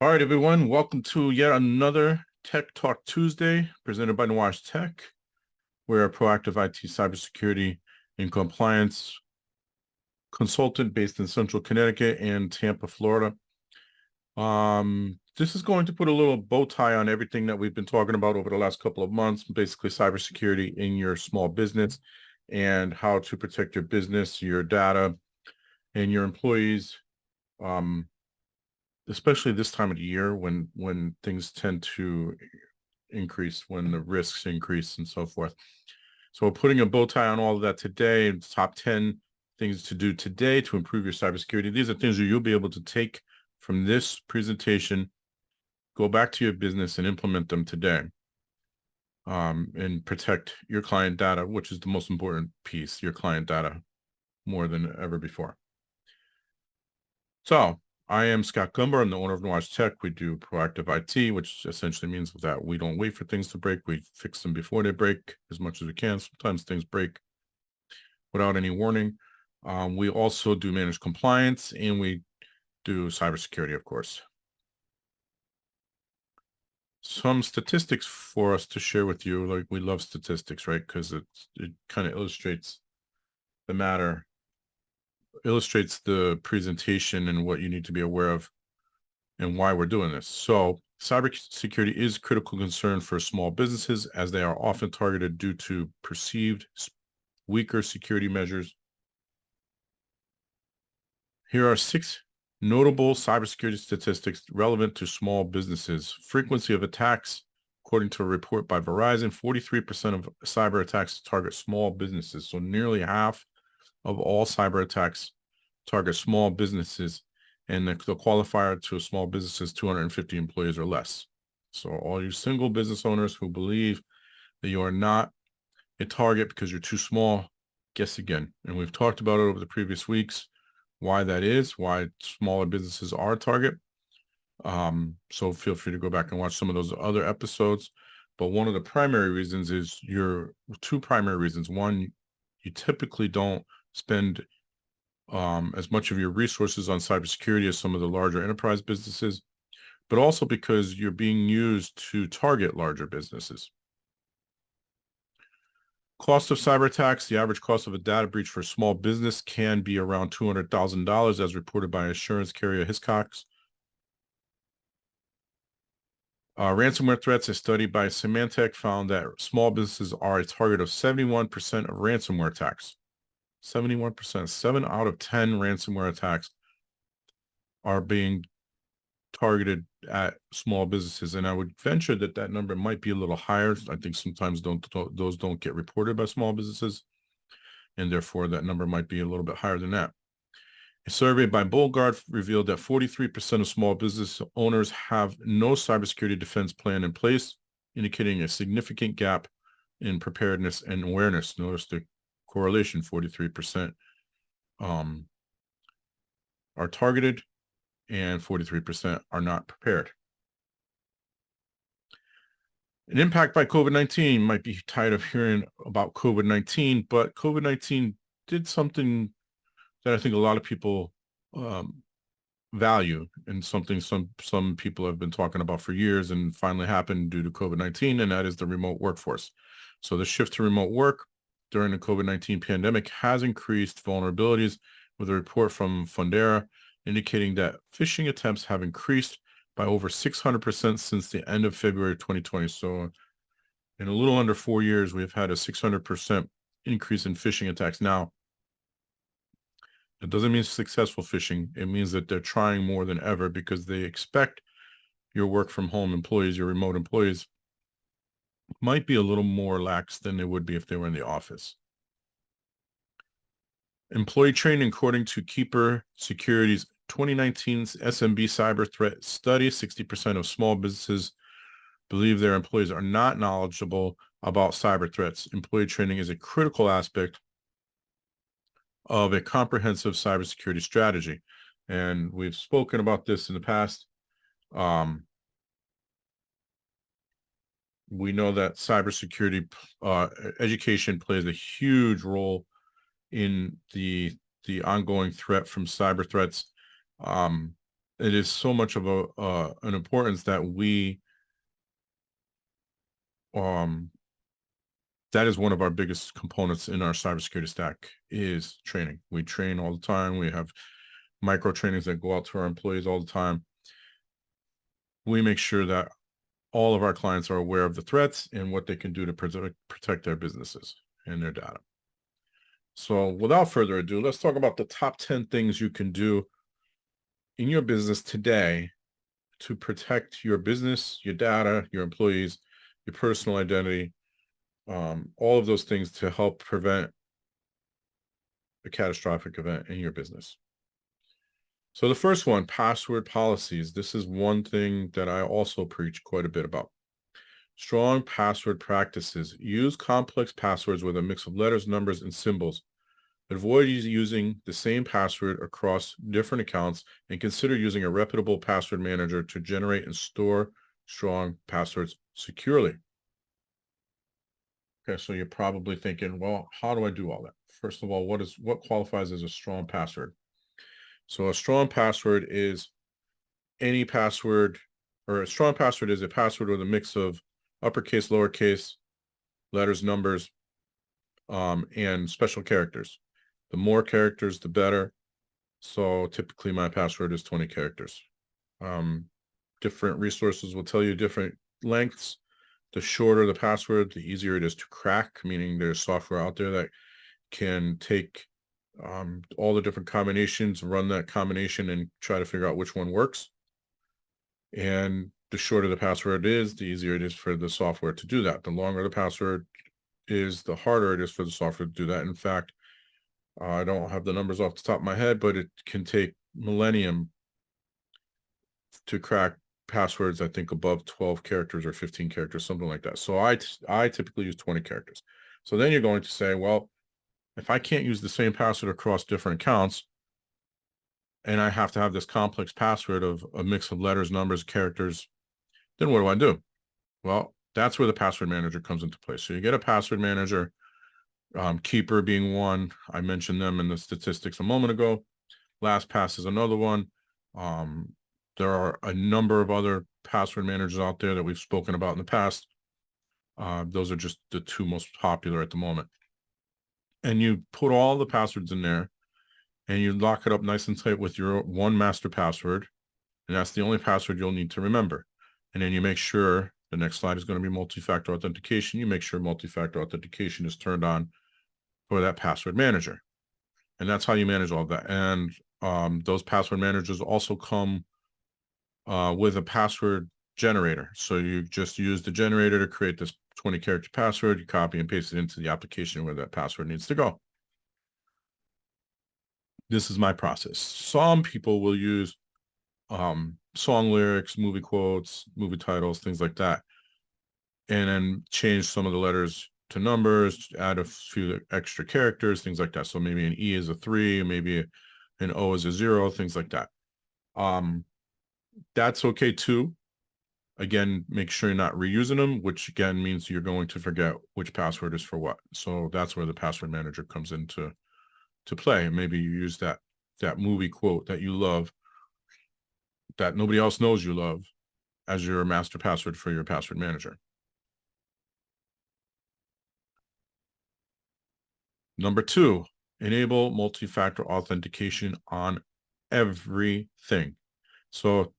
All right, everyone. Welcome to yet another Tech Talk Tuesday presented by Novices Tech. We're a proactive IT cybersecurity and compliance consultant based in Central Connecticut and Tampa, Florida. This is going to put a little bow tie on everything that we've been talking about over the last couple of months, basically cybersecurity in your small business and how to protect your business, your data, and your employees. Especially this time of the year when things tend to increase, when the risks increase and so forth. So we're putting a bow tie on all of that today. It's top 10 things to do today to improve your cybersecurity. These are things that you'll be able to take from this presentation, go back to your business and implement them today, and protect your client data, which is the most important piece, your client data, more than ever before. So I am Scott Gumber. I'm the owner of Novices Tech. We do proactive IT, which essentially means that we don't wait for things to break. We fix them before they break as much as we can. Sometimes things break without any warning. We also do managed compliance, and we do cybersecurity, of course. Some statistics for us to share with you. Like, we love statistics, right? Because it kind of illustrates the matter, illustrates the presentation and what you need to be aware of and why we're doing this. So cybersecurity is a critical concern for small businesses as they are often targeted due to perceived weaker security measures. Here are 6 notable cybersecurity statistics relevant to small businesses. Frequency of attacks, according to a report by Verizon, 43% of cyber attacks target small businesses. So nearly half of all cyber attacks target small businesses, and the qualifier to a small business is 250 employees or less. So all you single business owners who believe that you are not a target because you're too small, guess again. And we've talked about it over the previous weeks, why that is, why smaller businesses are a target. So feel free to go back and watch some of those other episodes. But one of the primary reasons is two primary reasons. One, you typically don't spend as much of your resources on cybersecurity as some of the larger enterprise businesses, but also because you're being used to target larger businesses. Cost of cyber attacks. The average cost of a data breach for a small business can be around $200,000, as reported by insurance carrier Hiscox. Ransomware threats. A study by Symantec found that small businesses are a target of 71% of ransomware attacks. 71%, 7 out of 10 ransomware attacks are being targeted at small businesses. And I would venture that that number might be a little higher. I think sometimes those don't get reported by small businesses, and therefore that number might be a little bit higher than that. A survey by Bullguard revealed that 43% of small business owners have no cybersecurity defense plan in place, indicating a significant gap in preparedness and awareness. Notice the correlation: 43% are targeted and 43% are not prepared. An impact by COVID-19. Might be tired of hearing about COVID-19, but COVID-19 did something that I think a lot of people value, and something some people have been talking about for years and finally happened due to COVID-19, and that is the remote workforce. So the shift to remote work during the COVID-19 pandemic has increased vulnerabilities, with a report from Fundera indicating that phishing attempts have increased by over 600% since the end of February 2020. So in a little under 4 years, we've had a 600% increase in phishing attacks. Now, it doesn't mean successful phishing. It means that they're trying more than ever because they expect your work from home employees, your remote employees, might be a little more lax than they would be if they were in the office. Employee training. According to Keeper Security's 2019 SMB cyber threat study, 60% of small businesses believe their employees are not knowledgeable about cyber threats. Employee training is a critical aspect of a comprehensive cybersecurity strategy. And we've spoken about this in the past. We know that cybersecurity education plays a huge role in the ongoing threat from cyber threats. it is so much of an importance that um that is one of our biggest components in our cybersecurity stack is training. We train all the time. We have micro trainings that go out to our employees all the time. We make sure that all of our clients are aware of the threats and what they can do to protect their businesses and their data. So without further ado, let's talk about the top 10 things you can do in your business today to protect your business, your data, your employees, your personal identity, all of those things to help prevent a catastrophic event in your business. So the first one, password policies. This is one thing that I also preach quite a bit about. Strong password practices. Use complex passwords with a mix of letters, numbers, and symbols. Avoid using the same password across different accounts and consider using a reputable password manager to generate and store strong passwords securely. Okay, so you're probably thinking, well, how do I do all that? First of all, what qualifies as a strong password? So a strong password is any password, or a strong password is a password with a mix of uppercase, lowercase, letters, numbers, and special characters. The more characters, the better. So typically my password is 20 characters. Different resources will tell you different lengths. The shorter the password, the easier it is to crack, meaning there's software out there that can take all the different combinations, run that combination and try to figure out which one works. And the shorter the password is, the easier it is for the software to do that. The longer the password is, the harder it is for the software to do that. In fact, I don't have the numbers off the top of my head, but it can take millennium to crack passwords, I think above 12 characters or 15 characters, something like that. So I typically use 20 characters. So then you're going to say, well, if I can't use the same password across different accounts, and I have to have this complex password of a mix of letters, numbers, characters, then what do? Well, that's where the password manager comes into play. So you get a password manager, Keeper being one. I mentioned them in the statistics a moment ago. LastPass is another one. There are a number of other password managers out there that we've spoken about in the past. Those are just the two most popular at the moment. And you put all the passwords in there and you lock it up nice and tight with your one master password. And that's the only password you'll need to remember. And then you make sure, the next slide is going to be multi-factor authentication. You make sure multi-factor authentication is turned on for that password manager. And that's how you manage all of that. And those password managers also come with a password generator. So you just use the generator to create this 20-character password. You copy and paste it into the application where that password needs to go. This is my process. Some people will use song lyrics, movie quotes, movie titles, things like that, and then change some of the letters to numbers, add a few extra characters, things like that. So maybe an E is a 3, maybe an O is a 0, things like that. That's okay too. Again, make sure you're not reusing them, which again means you're going to forget which password is for what. So that's where the password manager comes into play. Maybe you use that movie quote that you love, that nobody else knows you love, as your master password for your password manager. Number 2, enable multi-factor authentication on everything. So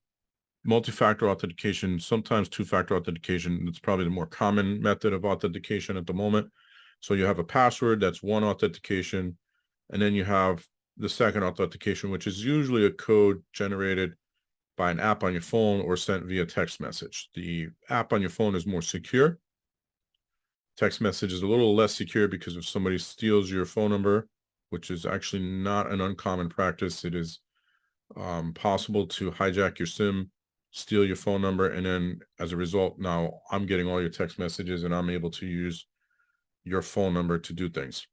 multi-factor authentication, sometimes two-factor authentication, it's probably the more common method of authentication at the moment. So you have a password, that's one authentication, and then you have the second authentication, which is usually a code generated by an app on your phone or sent via text message. The app on your phone is more secure. Text message is a little less secure because if somebody steals your phone number, which is actually not an uncommon practice, it is possible to hijack your SIM, steal your phone number, and then as a result, now I'm getting all your text messages and I'm able to use your phone number to do things.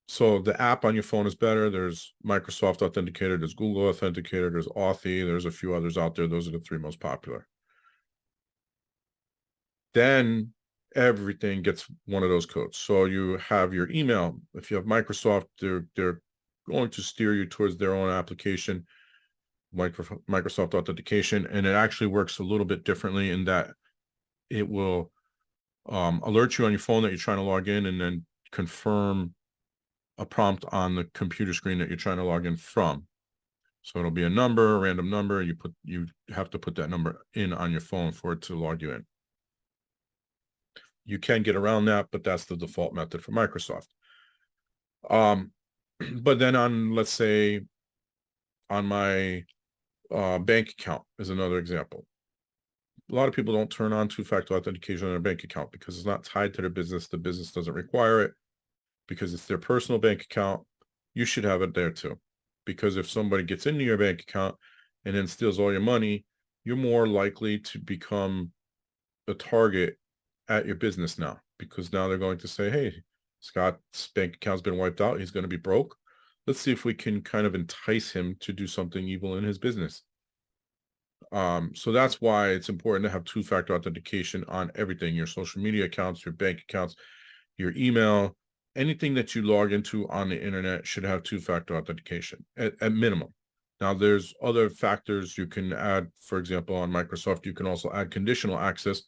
So the app on your phone is better. There's Microsoft Authenticator, there's Google Authenticator, there's Authy, there's a few others out there. Those are the 3 most popular. Then everything gets one of those codes. So you have your email. If you have Microsoft, their going to steer you towards their own application, Microsoft Authentication, and it actually works a little bit differently in that it will alert you on your phone that you're trying to log in, and then confirm a prompt on the computer screen that you're trying to log in from. So it'll be a number, a random number, and you have to put that number in on your phone for it to log you in. You can get around that, but that's the default method for Microsoft. But then let's say on my bank account is another example. A lot of people don't turn on two-factor authentication on their bank account because it's not tied to their business. The business doesn't require it because it's their personal bank account. You should have it there too, because if somebody gets into your bank account and then steals all your money, you're more likely to become a target at your business now, because now they're going to say, hey, Scott's bank account's been wiped out. He's going to be broke. Let's see if we can kind of entice him to do something evil in his business. So that's why it's important to have two-factor authentication on everything: your social media accounts, your bank accounts, your email, anything that you log into on the internet should have two-factor authentication at minimum. Now, there's other factors you can add. For example, on Microsoft, you can also add conditional access,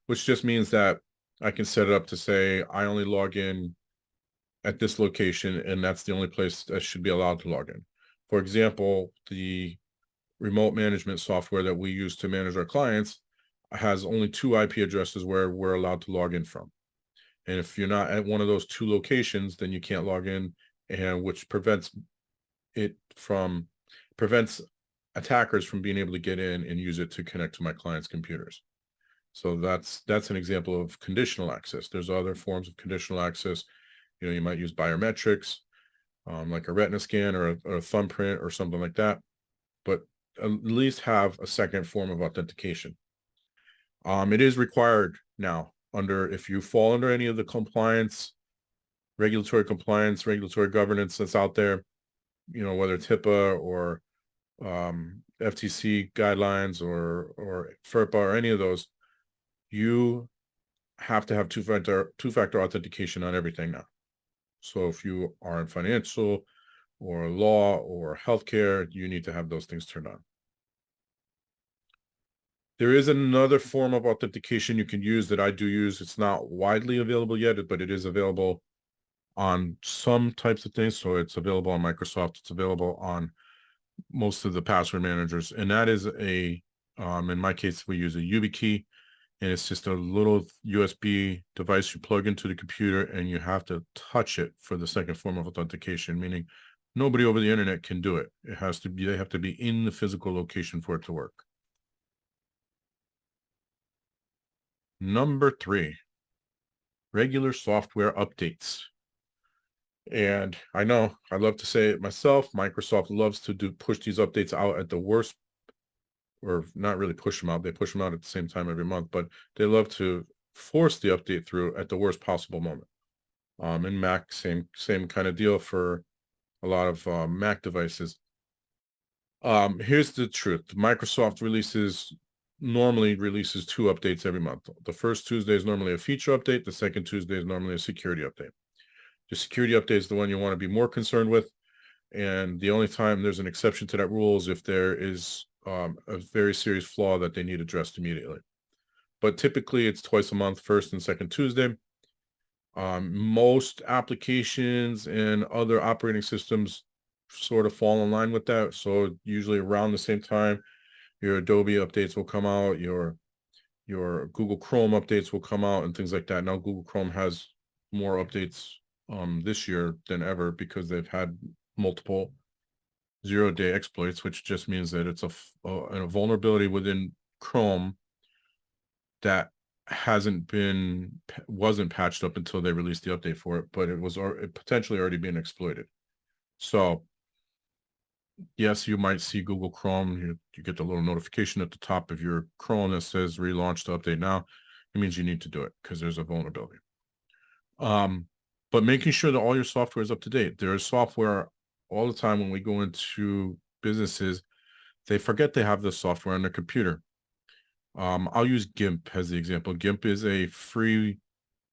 which just means that I can set it up to say I only log in at this location, and that's the only place that should be allowed to log in. For example, the remote management software that we use to manage our clients has only 2 IP addresses where we're allowed to log in from. And if you're not at one of those 2 locations, then you can't log in, and which prevents attackers from being able to get in and use it to connect to my clients' computers. So that's an example of conditional access. There's other forms of conditional access. You might use biometrics, like a retina scan or a thumbprint or something like that, but at least have a second form of authentication. It is required now if you fall under any of the regulatory governance that's out there, whether it's HIPAA or FTC guidelines or FERPA or any of those, you have to have two-factor authentication on everything now. So if you are in financial or law or healthcare, you need to have those things turned on. There is another form of authentication you can use that I do use. It's not widely available yet, but it is available on some types of things. So it's available on Microsoft. It's available on most of the password managers. And that is in my case, we use a YubiKey, and it's just a little USB device you plug into the computer, and you have to touch it for the second form of authentication, meaning nobody over the internet can do it. They have to be in the physical location for it to work. Number 3, regular software updates. And I know I love to say it myself, Microsoft loves to push these updates out at the worst, or not really push them out. They push them out at the same time every month, but they love to force the update through at the worst possible moment. In Mac, same kind of deal for a lot of Mac devices. Here's the truth. Microsoft normally releases 2 updates every month. The first Tuesday is normally a feature update. The second Tuesday is normally a security update. The security update is the one you want to be more concerned with. And the only time there's an exception to that rule is if there is a very serious flaw that they need addressed immediately. But typically it's twice a month, first and second Tuesday. Most applications and other operating systems sort of fall in line with that. So usually around the same time, your Adobe updates will come out, your Google Chrome updates will come out, and things like that. Now Google Chrome has more updates this year than ever because they've had multiple zero-day exploits, which just means that it's a vulnerability within Chrome that wasn't patched up until they released the update for it, but it potentially already being exploited. So yes, you might see Google Chrome. You get the little notification at the top of your Chrome that says relaunch the update now. It means you need to do it because there's a vulnerability. But making sure that all your software is up to date. There is software all the time when we go into businesses, they forget they have this software on their computer. I'll use GIMP as the example. GIMP is a free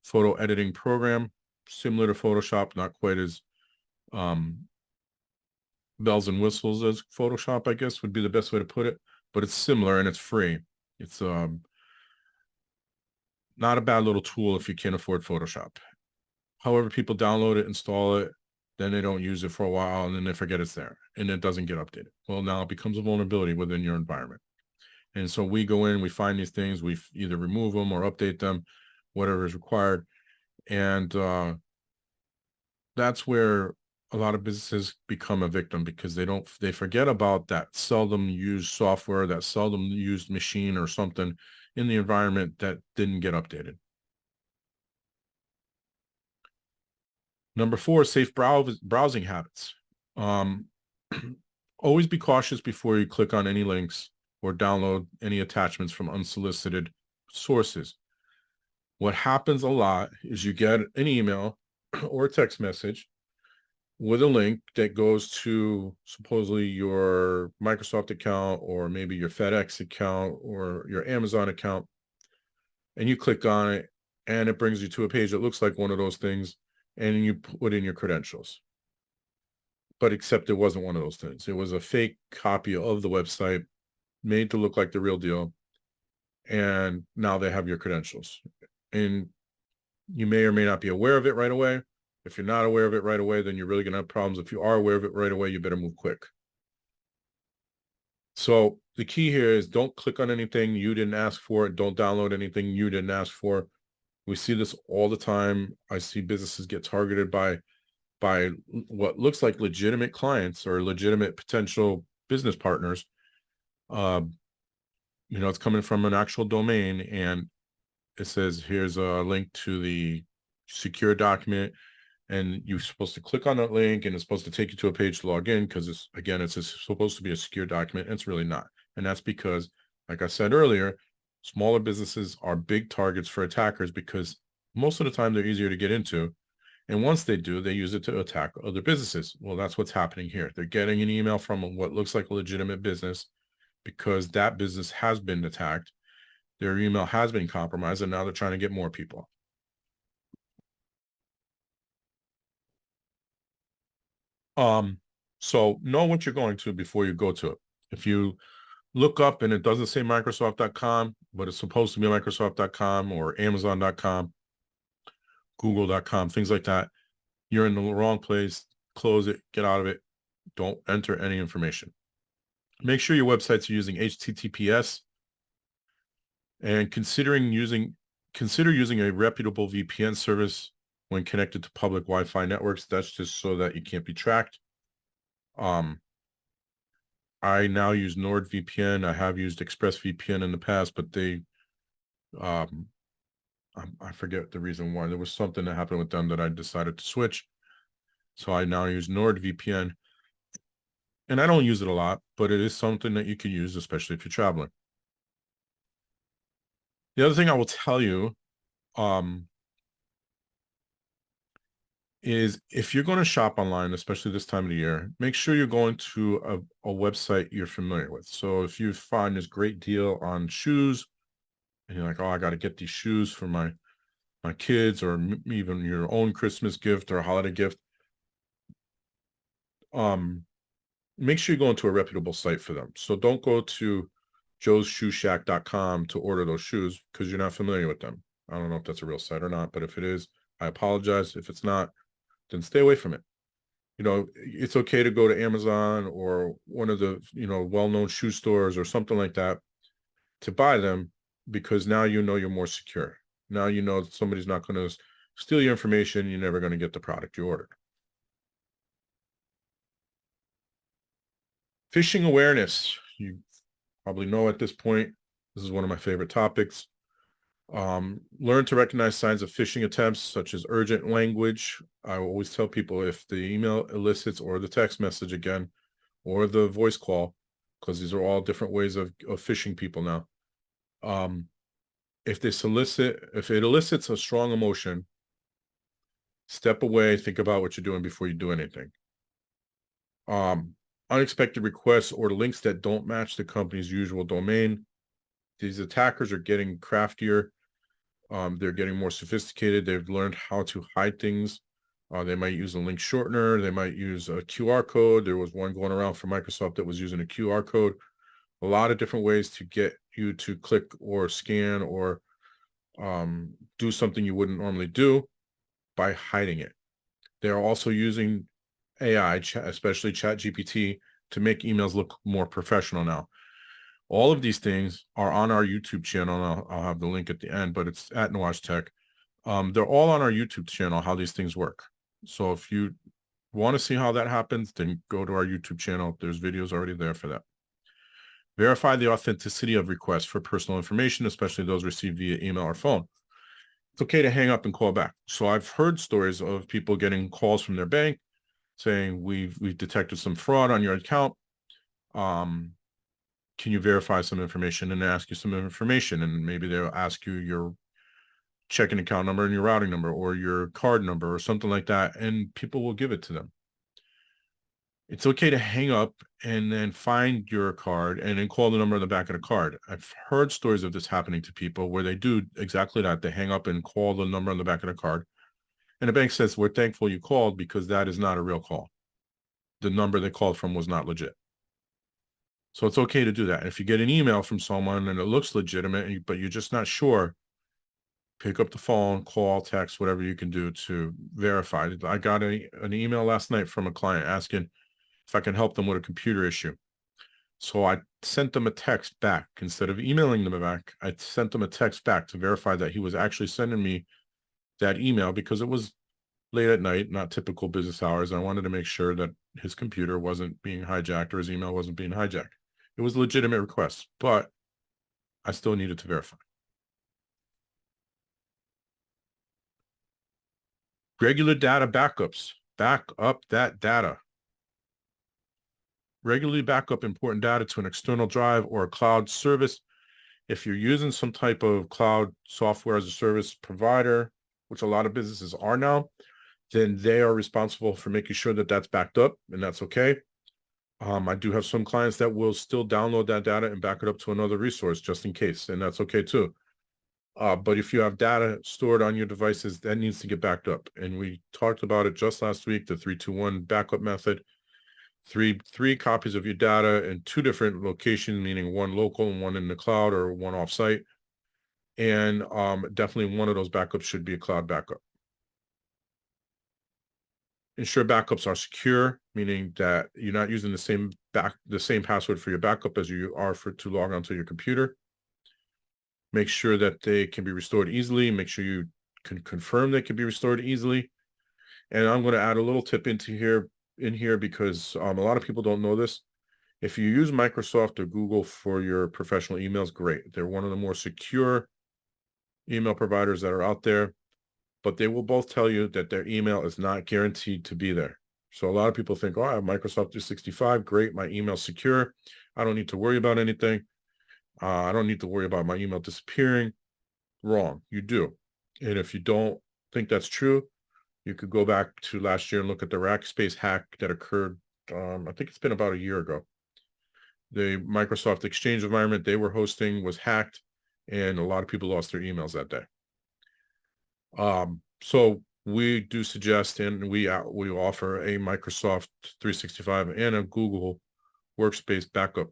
photo editing program, similar to Photoshop, not quite as bells and whistles as Photoshop, I guess would be the best way to put it, but it's similar and it's free. It's not a bad little tool if you can't afford Photoshop. However, people download it, install it, then they don't use it for a while, and then they forget it's there, and it doesn't get updated. Well, now it becomes a vulnerability within your environment. And so we go in, we find these things, we either remove them or update them, whatever is required. And that's where a lot of businesses become a victim, because they forget about that seldom used software, that seldom used machine or something in the environment that didn't get updated. Number 4, safe browsing habits. Always be cautious before you click on any links or download any attachments from unsolicited sources. What happens a lot is you get an email or a text message with a link that goes to supposedly your Microsoft account or maybe your FedEx account or your Amazon account, and you click on it and it brings you to a page that looks like one of those things, and you put in your credentials. But except it wasn't one of those things. It was a fake copy of the website made to look like the real deal, and now they have your credentials. And you may or may not be aware of it right away. If you're not aware of it right away, then you're really going to have problems. If you are aware of it right away, you better move quick. So the key here is don't click on anything you didn't ask for. Don't download anything you didn't ask for. We see this all the time. I see businesses get targeted by what looks like legitimate clients or legitimate potential business partners. It's coming from an actual domain, and it says, here's a link to the secure document, and you're supposed to click on that link, and it's supposed to take you to a page to log in, because it's supposed to be a secure document, and it's really not. And that's because, like I said earlier, smaller businesses are big targets for attackers, because most of the time they're easier to get into. And once they do, they use it to attack other businesses. Well, that's what's happening here. They're getting an email from what looks like a legitimate business because that business has been attacked. Their email has been compromised, and now they're trying to get more people. So know what you're going to before you go to it. If you look up and it doesn't say Microsoft.com, but it's supposed to be Microsoft.com or Amazon.com, Google.com, things like that, you're in the wrong place. Close it, get out of it. Don't enter any information. Make sure your websites are using HTTPS, and consider using a reputable VPN service when connected to public Wi-Fi networks. That's just so that you can't be tracked. I now use NordVPN. I have used ExpressVPN in the past, but I forget the reason why. There was something that happened with them that I decided to switch. So I now use NordVPN, and I don't use it a lot, but it is something that you can use, especially if you're traveling. The other thing I will tell you, is if you're going to shop online, especially this time of the year, make sure you're going to a website you're familiar with. So if you find this great deal on shoes, and you're like, oh, I got to get these shoes for my kids, or even your own Christmas gift or holiday gift, make sure you go into a reputable site for them. So don't go to joesshoeshack.com to order those shoes because you're not familiar with them. I don't know if that's a real site or not, but if it is, I apologize. If it's not, then stay away from it. It's okay to go to Amazon or one of the, well-known shoe stores or something like that to buy them, because now you're more secure. Now somebody's not going to steal your information. You're never going to get the product you ordered. Phishing awareness. You probably know at this point, this is one of my favorite topics. Learn to recognize signs of phishing attempts, such as urgent language. I always tell people, if the email elicits, or the text message again, or the voice call, because these are all different ways of phishing people now. If it elicits a strong emotion, step away, think about what you're doing before you do anything. Unexpected requests or links that don't match the company's usual domain. These attackers are getting craftier. They're getting more sophisticated. They've learned how to hide things. They might use a link shortener. They might use a QR code. There was one going around for Microsoft that was using a QR code. A lot of different ways to get you to click or scan or do something you wouldn't normally do by hiding it. They're also using AI, especially ChatGPT, to make emails look more professional now. All of these things are on our YouTube channel. I'll have the link at the end, but it's at Nuage Tech. They're all on our YouTube channel, how these things work. So if you want to see how that happens, then go to our YouTube channel. There's videos already there for that. Verify the authenticity of requests for personal information, especially those received via email or phone. It's okay to hang up and call back. So I've heard stories of people getting calls from their bank saying, we've detected some fraud on your account. Can you verify some information? And they ask you some information, and maybe they'll ask you your checking account number and your routing number or your card number or something like that, and people will give it to them. It's okay to hang up and then find your card and then call the number on the back of the card. I've heard stories of this happening to people where they do exactly that. They hang up and call the number on the back of the card. And the bank says, we're thankful you called because that is not a real call. The number they called from was not legit. So it's okay to do that. If you get an email from someone and it looks legitimate, but you're just not sure, pick up the phone, call, text, whatever you can do to verify. I got an email last night from a client asking if I can help them with a computer issue. So I sent them a text back. Instead of emailing them back, I sent them a text back to verify that he was actually sending me that email because it was late at night, not typical business hours. I wanted to make sure that his computer wasn't being hijacked or his email wasn't being hijacked. It was a legitimate request, but I still needed to verify. Regular data backups. Back up that data. Regularly back up important data to an external drive or a cloud service. If you're using some type of cloud software as a service provider, which a lot of businesses are now, then they are responsible for making sure that that's backed up, and that's okay. I do have some clients that will still download that data and back it up to another resource just in case, and that's okay too. But if you have data stored on your devices, that needs to get backed up. And we talked about it just last week, the 3-2-1 backup method. Three copies of your data in 2 different locations, meaning one local and one in the cloud or one offsite. And definitely one of those backups should be a cloud backup. Ensure backups are secure, meaning that you're not using the same password for your backup as you are to log onto your computer. Make sure that they can be restored easily. Make sure you can confirm they can be restored easily. And I'm going to add a little tip in here because a lot of people don't know this. If you use Microsoft or Google for your professional emails, great. They're one of the more secure email providers that are out there, but they will both tell you that their email is not guaranteed to be there. So a lot of people think, oh, I have Microsoft 365. Great. My email's secure. I don't need to worry about anything. I don't need to worry about my email disappearing. Wrong. You do. And if you don't think that's true, you could go back to last year and look at the Rackspace hack that occurred. I think it's been about a year ago. The Microsoft Exchange environment they were hosting was hacked, and a lot of people lost their emails that day. So we do suggest, and we offer a Microsoft 365 and a Google Workspace backup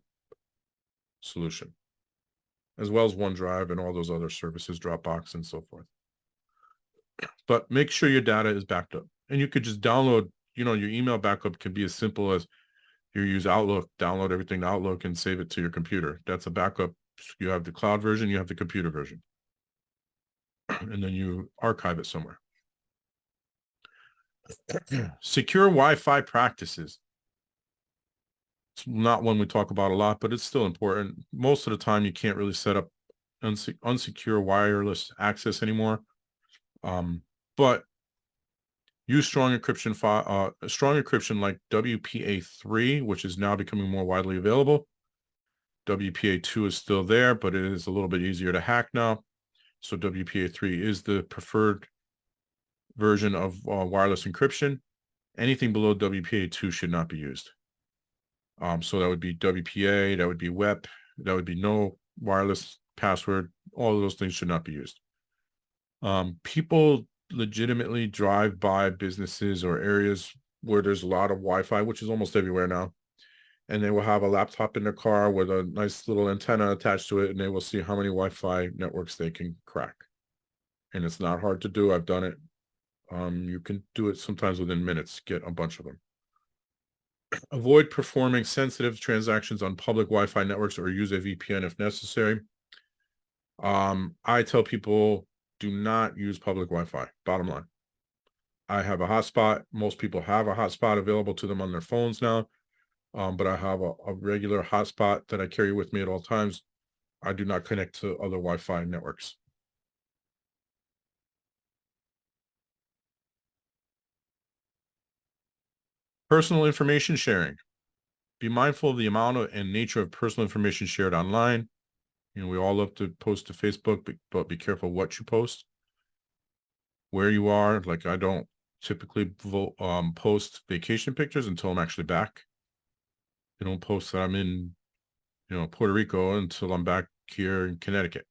solution, as well as OneDrive and all those other services, Dropbox and so forth. But make sure your data is backed up, and you could just download. Your email backup can be as simple as you use Outlook, download everything to Outlook and save it to your computer. That's a backup. You have the cloud version, you have the computer version, and then you archive it somewhere. Secure Wi-Fi practices. It's not one we talk about a lot, but it's still important. Most of the time, you can't really set up unsecure wireless access anymore. But use strong encryption like WPA3, which is now becoming more widely available. WPA2 is still there, but it is a little bit easier to hack now. So WPA3 is the preferred version of wireless encryption. Anything below WPA2 should not be used. So that would be WPA, that would be WEP, that would be no wireless password. All of those things should not be used. People legitimately drive by businesses or areas where there's a lot of Wi-Fi, which is almost everywhere now, and they will have a laptop in their car with a nice little antenna attached to it, and they will see how many Wi-Fi networks they can crack. And it's not hard to do. I've done it. You can do it sometimes within minutes, get a bunch of them. Avoid performing sensitive transactions on public Wi-Fi networks or use a VPN if necessary. I tell people, do not use public Wi-Fi, bottom line. I have a hotspot. Most people have a hotspot available to them on their phones now. But I have a regular hotspot that I carry with me at all times. I do not connect to other Wi-Fi networks. Personal information sharing. Be mindful of the amount of and nature of personal information shared online. You know, we all love to post to Facebook, but be careful what you post, where you are. Like I don't typically post vacation pictures until I'm actually back. I don't post that I'm in, Puerto Rico until I'm back here in Connecticut,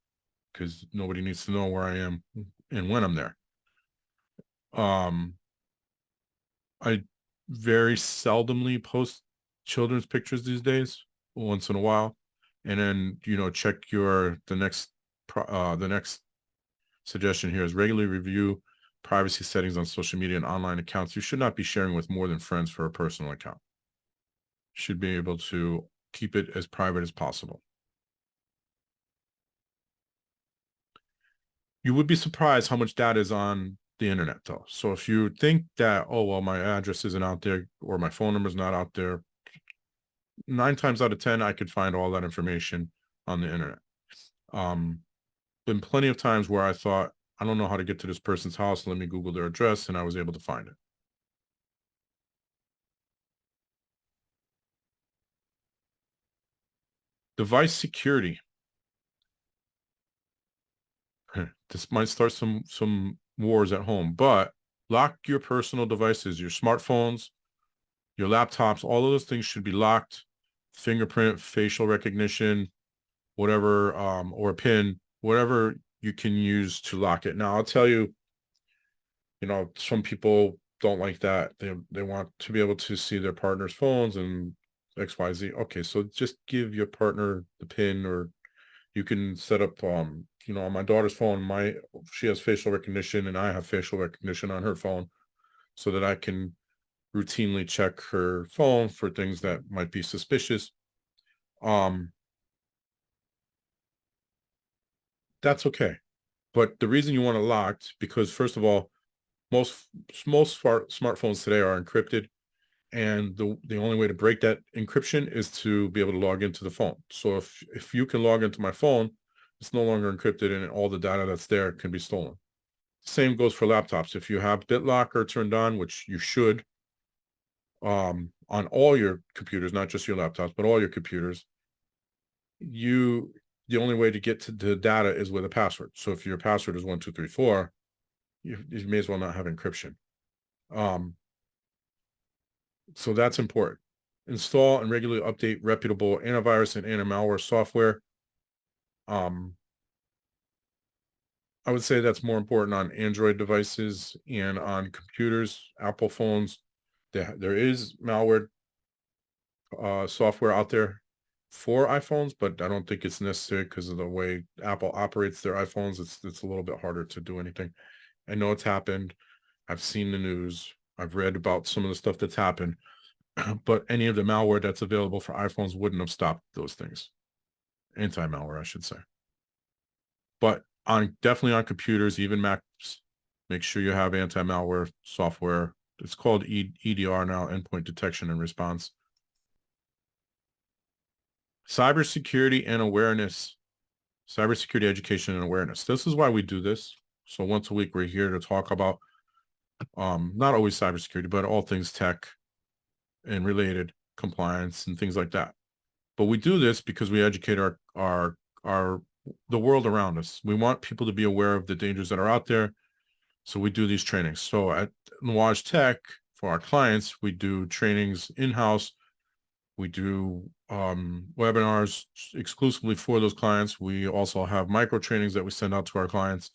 because nobody needs to know where I am and when I'm there. I very seldomly post children's pictures these days, once in a while, and then check the next suggestion here is regularly review privacy settings on social media and online accounts. You should not be sharing with more than friends for a personal account. You should be able to keep it as private as possible. You would be surprised how much data is on the internet, though. So if you think that, oh, well, my address isn't out there or my phone number is not out there, 9 times out of 10, I could find all that information on the internet. Been plenty of times where I thought, I don't know how to get to this person's house. Let me Google their address, and I was able to find it. Device security. This might start some wars at home, but lock your personal devices, your smartphones, your laptops, all of those things should be locked. Fingerprint, facial recognition, whatever, or a pin, whatever you can use to lock it. Now, I'll tell you, some people don't like that. They want to be able to see their partner's phones and XYZ. Okay, so just give your partner the pin, or you can set up, on my daughter's phone, she has facial recognition and I have facial recognition on her phone, so that I can routinely check her phone for things that might be suspicious. Um, that's okay. But the reason you want it locked, because first of all, most smartphones today are encrypted, and the only way to break that encryption is to be able to log into the phone. So if you can log into my phone, it's no longer encrypted, and all the data that's there can be stolen. Same goes for laptops. If you have BitLocker turned on, which you should, on all your computers, not just your laptops, but all your computers, the only way to get to the data is with a password. So if your password is 1234, you may as well not have encryption. So that's important. Install and regularly update reputable antivirus and anti-malware software. I would say that's more important on Android devices and on computers, Apple phones. There is malware software out there for iPhones, but I don't think it's necessary because of the way Apple operates their iPhones. It's a little bit harder to do anything. I know it's happened. I've seen the news. I've read about some of the stuff that's happened, but any of the malware that's available for iPhones wouldn't have stopped those things. Anti-malware, I should say. But definitely on computers, even Macs, make sure you have anti-malware software. It's called EDR now, endpoint detection and response. Cybersecurity and awareness. Cybersecurity education and awareness. This is why we do this. So once a week, we're here to talk about not always cybersecurity, but all things tech and related, compliance and things like that. But we do this because we educate the world around us. We want people to be aware of the dangers that are out there. So we do these trainings. So at Nuage Tech, for our clients, we do trainings in-house. We do webinars exclusively for those clients. We also have micro trainings that we send out to our clients.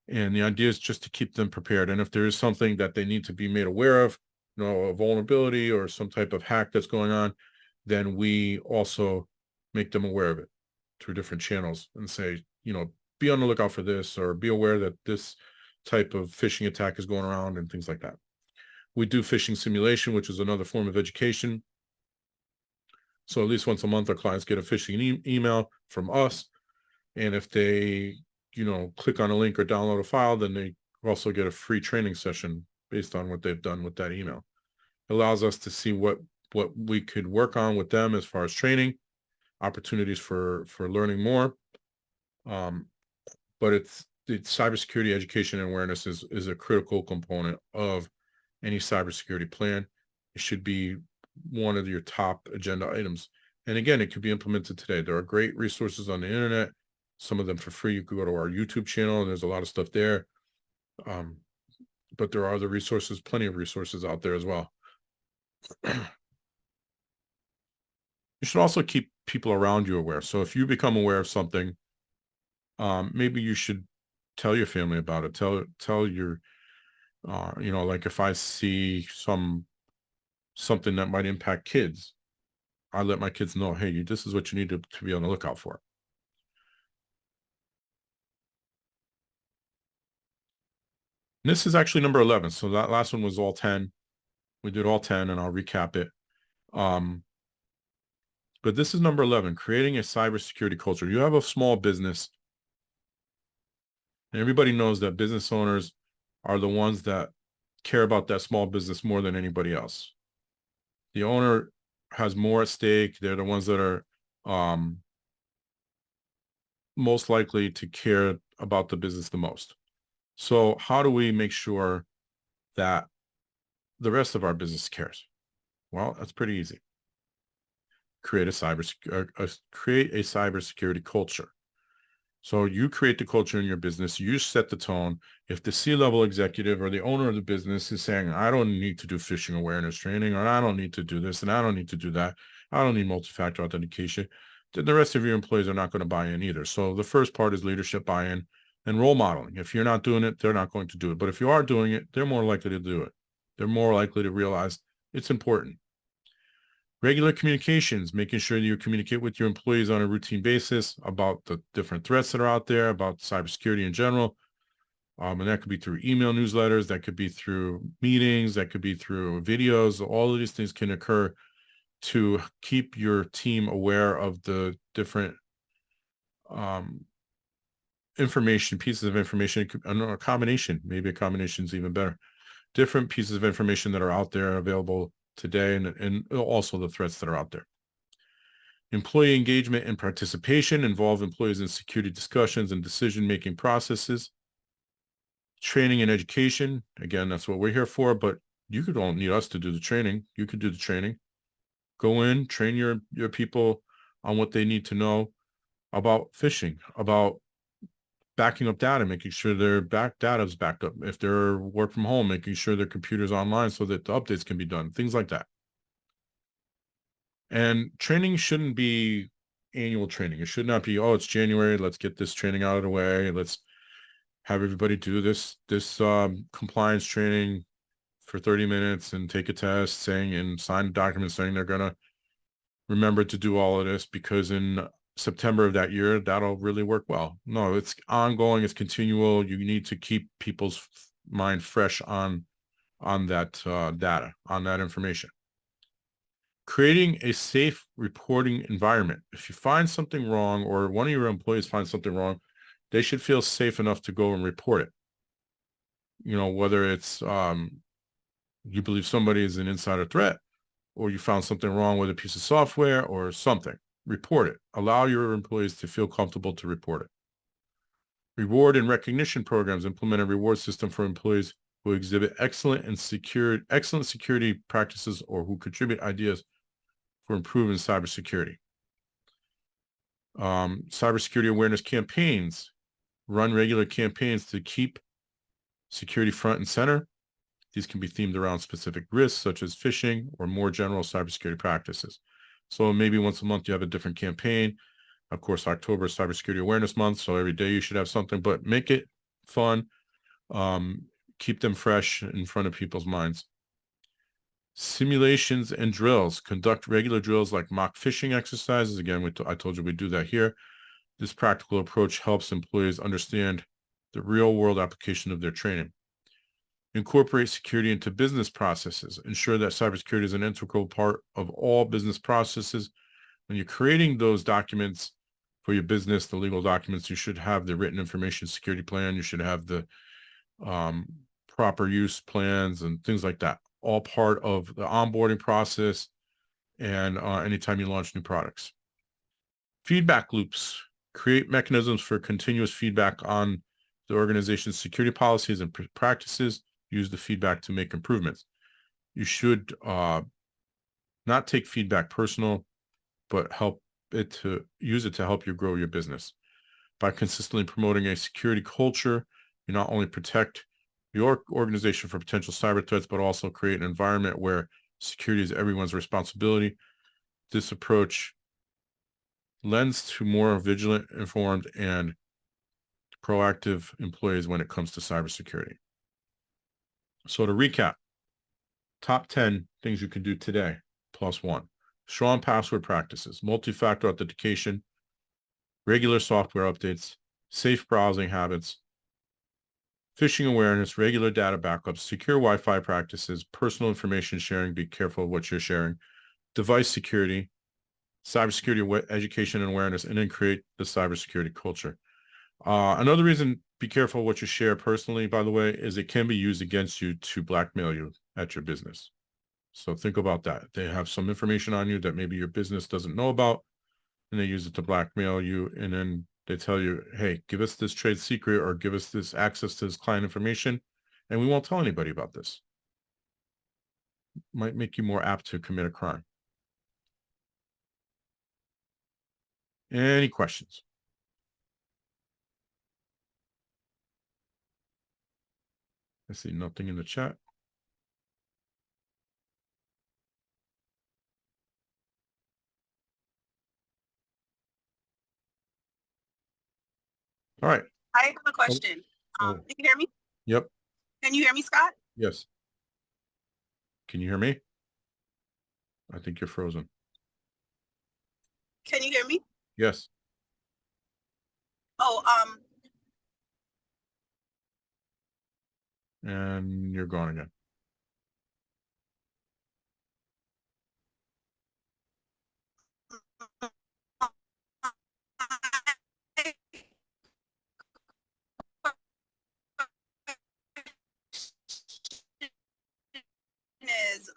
And the idea is just to keep them prepared. And if there is something that they need to be made aware of, a vulnerability or some type of hack that's going on, then we also make them aware of it through different channels and say, be on the lookout for this, or be aware that this type of phishing attack is going around and things like that. We do phishing simulation, which is another form of education. So at least once a month, our clients get a phishing email from us. And if they, click on a link or download a file, then they also get a free training session based on what they've done with that email. It allows us to see what we could work on with them as far as training, opportunities for learning more. But it's cybersecurity education and awareness is a critical component of any cybersecurity plan. It should be one of your top agenda items. And again, it could be implemented today. There are great resources on the internet, some of them for free. You could go to our YouTube channel and there's a lot of stuff there. But there are other resources, plenty of resources out there as well. You should also keep people around you aware. So if you become aware of something, maybe you should tell your family about it. Tell your, like if I see something that might impact kids, I let my kids know, hey, this is what you need to be on the lookout for. And this is actually number 11. So that last one was all 10. We did all 10, and I'll recap it. But this is number 11, creating a cybersecurity culture. You have a small business, and everybody knows that business owners are the ones that care about that small business more than anybody else. The owner has more at stake. They're the ones that are most likely to care about the business the most. So how do we make sure that the rest of our business cares? Well, that's pretty easy. Create a cybersecurity culture. So you create the culture in your business. You set the tone. If the C-level executive or the owner of the business is saying, I don't need to do phishing awareness training, or I don't need to do this, and I don't need to do that, I don't need multi-factor authentication, then the rest of your employees are not going to buy in either. So the first part is leadership buy-in and role modeling. If you're not doing it, they're not going to do it. But if you are doing it, they're more likely to do it. They're more likely to realize it's important. Regular communications, making sure that you communicate with your employees on a routine basis about the different threats that are out there, about cybersecurity in general. And that could be through email newsletters, that could be through meetings, that could be through videos. All of these things can occur to keep your team aware of the different pieces of information. A combination, maybe a combination is even better. Different pieces of information that are out there available today, and also the threats that are out there. Employee engagement and participation, involve employees in security discussions and decision-making processes. Training and education, again, that's what we're here for, but you don't need us to do the training. You could do the training. Go in, train your people on what they need to know about phishing, about backing up data, making sure their data is backed up. If they're work from home, making sure their computer's online so that the updates can be done, things like that. And training shouldn't be annual training. It should not be, it's January, let's get this training out of the way. Let's have everybody do this compliance training for 30 minutes and take a test and sign a document saying they're going to remember to do all of this, because in September of that year, that'll really work well. No, it's ongoing, it's continual. You need to keep people's mind fresh on that data, on that information. Creating a safe reporting environment. If you find something wrong, or one of your employees finds something wrong, they should feel safe enough to go and report it. Whether it's you believe somebody is an insider threat, or you found something wrong with a piece of software or something, report it. Allow your employees to feel comfortable to report it. Reward and recognition programs. Implement a reward system for employees who exhibit excellent security practices, or who contribute ideas for improving cybersecurity. Cybersecurity awareness campaigns. Run regular campaigns to keep security front and center. These can be themed around specific risks, such as phishing, or more general cybersecurity practices. So maybe once a month you have a different campaign. Of course, October is Cybersecurity Awareness Month, so every day you should have something, but make it fun. Keep them fresh in front of people's minds. Simulations and drills. Conduct regular drills like mock phishing exercises. Again, I told you we do that here. This practical approach helps employees understand the real-world application of their training. Incorporate security into business processes. Ensure that cybersecurity is an integral part of all business processes. When you're creating those documents for your business, the legal documents, you should have the written information security plan. You should have the proper use plans and things like that, all part of the onboarding process and anytime you launch new products. Feedback loops. Create mechanisms for continuous feedback on the organization's security policies and practices. Use the feedback to make improvements. You should not take feedback personal, but use it to help you grow your business. By consistently promoting a security culture, you not only protect your organization from potential cyber threats, but also create an environment where security is everyone's responsibility. This approach lends to more vigilant, informed, and proactive employees when it comes to cybersecurity. So to recap, top 10 things you can do today, +1. Strong password practices, multi-factor authentication, regular software updates, safe browsing habits, phishing awareness, regular data backups, secure Wi-Fi practices, personal information sharing, be careful of what you're sharing, device security, cybersecurity education and awareness, and then create the cybersecurity culture. Another reason, be careful what you share personally, by the way, is it can be used against you to blackmail you at your business. So think about that. They have some information on you that maybe your business doesn't know about, and they use it to blackmail you. And then they tell you, hey, give us this trade secret or give us this access to this client information, and we won't tell anybody about this. Might make you more apt to commit a crime. Any questions? I see nothing in the chat. All right. I have a question. Can you hear me? Yep. Can you hear me, Scott? Yes. Can you hear me? I think you're frozen. Can you hear me? Yes. Oh, And you're gone again. is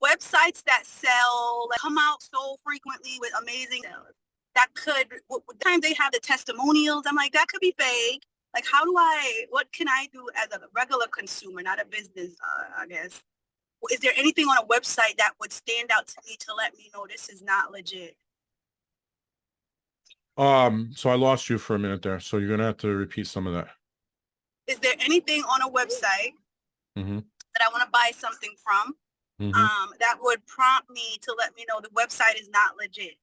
websites that sell come out so frequently with amazing that could times they have the testimonials. I'm like, that could be fake. Like, what can I do as a regular consumer, not a business, I guess? Is there anything on a website that would stand out to me to let me know this is not legit? So I lost you for a minute there, so you're gonna have to repeat some of that. Is there anything on a website that I want to buy something from that would prompt me to let me know the website is not legit?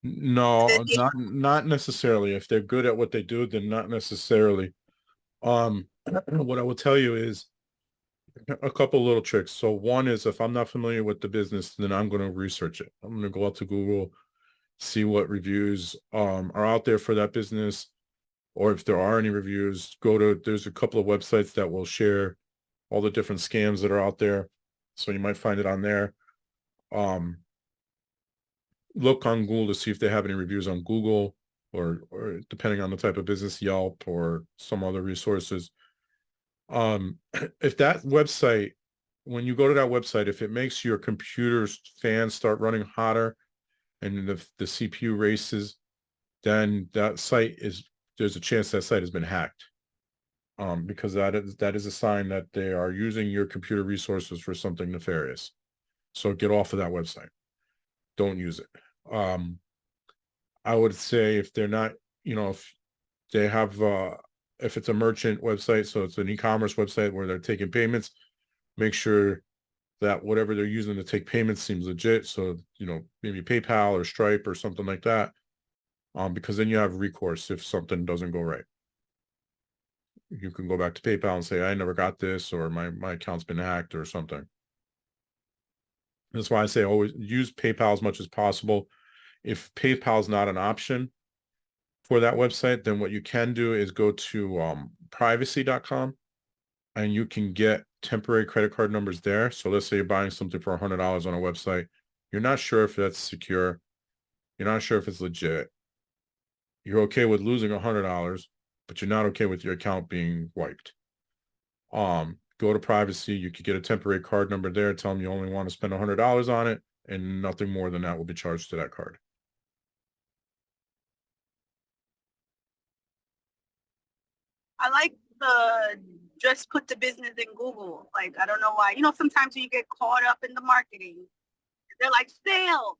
No, not necessarily. If they're good at what they do, then not necessarily. What I will tell you is a couple little tricks. So one is, if I'm not familiar with the business, then I'm going to research it. I'm going to go out to Google, see what reviews are out there for that business, or if there are any reviews, there's a couple of websites that will share all the different scams that are out there. So you might find it on there. Look on Google to see if they have any reviews on Google, or depending on the type of business, Yelp or some other resources. If that website, when you go to that website, if it makes your computer's fans start running hotter and the CPU races, then there's a chance that site has been hacked. Because that is a sign that they are using your computer resources for something nefarious. So get off of that website. Don't use it. I would say if they're not, if they have, if it's a merchant website, so it's an e-commerce website where they're taking payments, make sure that whatever they're using to take payments seems legit. So, maybe PayPal or Stripe or something like that. Because then you have recourse if something doesn't go right. you can go back to PayPal and say, I never got this, or my account's been hacked or something. That's why I say always use PayPal as much as possible. If PayPal is not an option for that website, then what you can do is go to privacy.com, and you can get temporary credit card numbers there. So let's say you're buying something for $100 on a website. You're not sure if that's secure. You're not sure if it's legit. You're okay with losing $100, but you're not okay with your account being wiped. Go to privacy. You could get a temporary card number there. Tell them you only want to spend $100 on it, and nothing more than that will be charged to that card. I like the just put the business in Google. Like, I don't know why. Sometimes you get caught up in the marketing. They're like, sale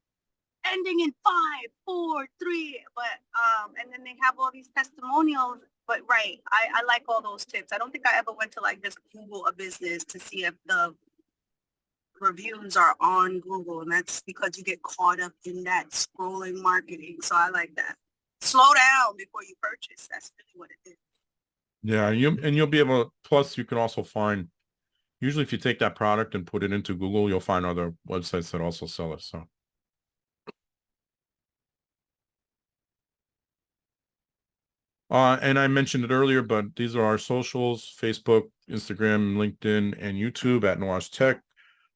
ending in 5, 4, 3. But, and then they have all these testimonials. But right, I like all those tips. I don't think I ever went to like just Google a business to see if the reviews are on Google. And that's because you get caught up in that scrolling marketing. So I like that. Slow down before you purchase. That's really what it is. Yeah, you'll be able. Plus, you can also find. Usually, if you take that product and put it into Google, you'll find other websites that also sell it. So, and I mentioned it earlier, but these are our socials: Facebook, Instagram, LinkedIn, and YouTube at Noage Tech.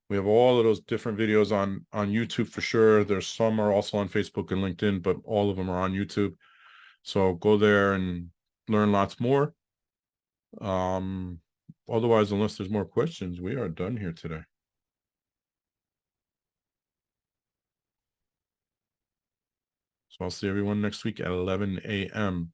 We have all of those different videos on YouTube for sure. There's some are also on Facebook and LinkedIn, but all of them are on YouTube. So go there and learn lots more. Otherwise, unless there's more questions, we are done here today. So I'll see everyone next week at 11 a.m.